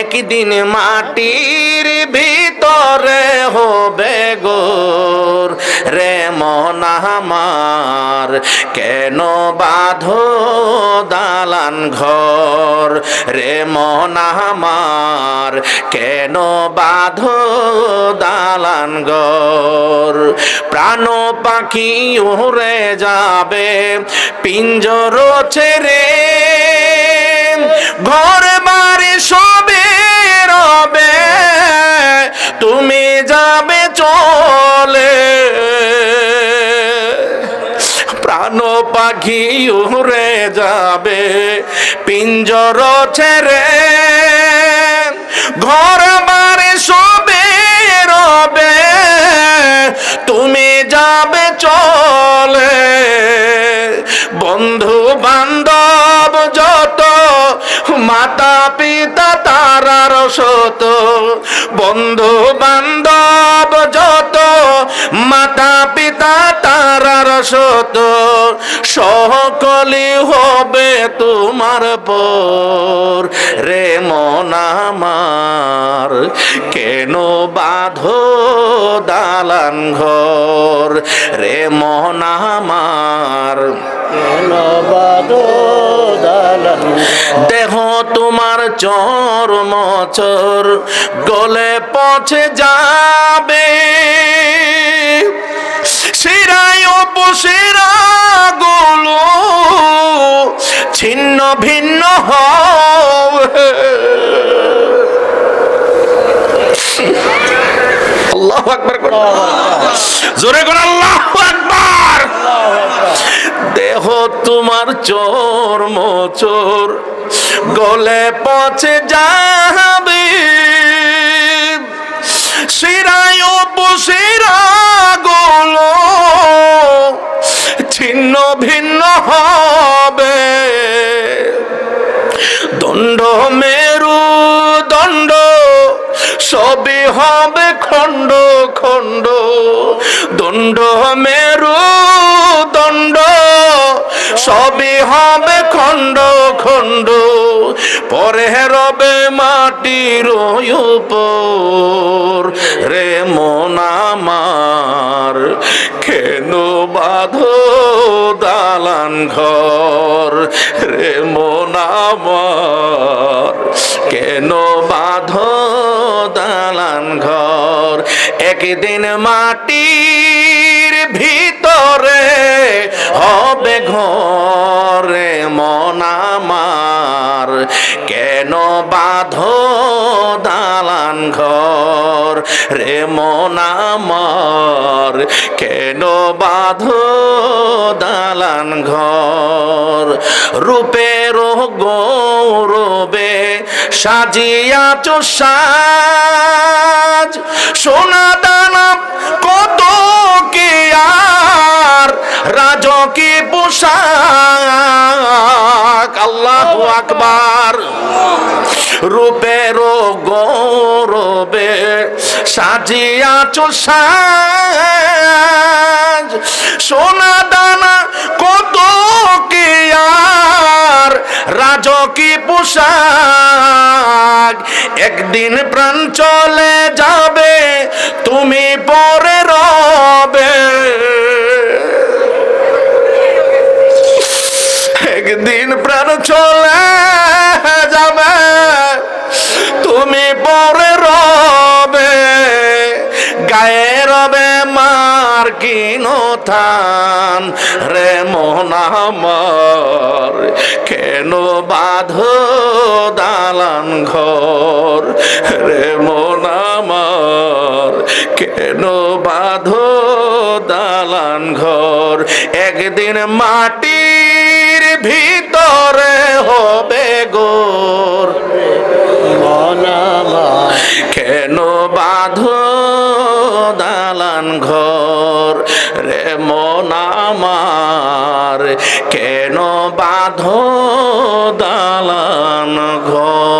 একদিন মাটির ভিতরে হবে গোর। রে মন আমার কেন বাঁধো দালান ঘর। রে মন আমার কেন বাঁধো দালান ঘর। প্রাণ পাখি উড়ে যাবে পিঞ্জর ছেড়ে, ঘর বাড়ি সবে রবে তুমি যাবে চলে। প্রাণ পাখি উড়ে যাবে পিঞ্জর ছেড়ে, ঘর বাড়ি সবে রবে তুমি যাবে চলে। বন্ধু বান্ধব যত মাতা পিতা তারার শত, বন্ধু বান্ধব যত মাতা পিতা তারার শত, সকলি হবে তোমার পর। রে মন আমার কেন বাঁধো দালান ঘর। রে মন আমার কেন বাঁধো দালান ঘর। দেহ তোমার চর মচর গলে পচে যাবে, শিরায় উপশিরা গুলো ছিন্ন ভিন্ন হবে। আল্লাহু আকবার করো, জোরে করো আল্লাহু আকবার। দেহ তোমার চোর মোচর গলে পচে যাবে, শিরায় উপশিরা গুলো ছিন্ন ভিন্ন হবে। দণ্ড মেরু দণ্ড সবই হবে খণ্ড খণ্ড। দণ্ড মেরু দণ্ড সবই হবে খণ্ড খণ্ড। পরে রবে মাটির উপর। রে মন আমার কেন বাঁধো দালান ঘর। রে মন আমার কেন বাঁধো দালান ঘর। একদিন মাটির ভিতরে হবে ঘর। রে মন আমার কেন বাঁধো দালান ঘর। রে মন আমার কেন বাঁধো দালান ঘর। রূপের গৌরবে সাজিয়াছ সাজ, সোনা দানা কত কি আর রাজকি পোশাক। আল্লাহু আকবার। রূপের গৌরবে সাজিয়াছ সাজ, সোনা দানা কত কি আর রাজকি পোশাক। একদিন প্রাণ চলে যাবে তুমি পরে রবে। একদিন প্রাণ চলে যাবে তুমি পরে রবে। গায়ে রবে মার কিন থান। রে মন আমার কেন বাঁধো দালান ঘর। রে মন আমার কেন বাঁধো দালান ঘর। একদিন মাটির ভিতরে হবে গোর। মন আমার কেন বাঁধো দালান ঘর। রে মন আমার কেন বাঁধো দালান ঘর।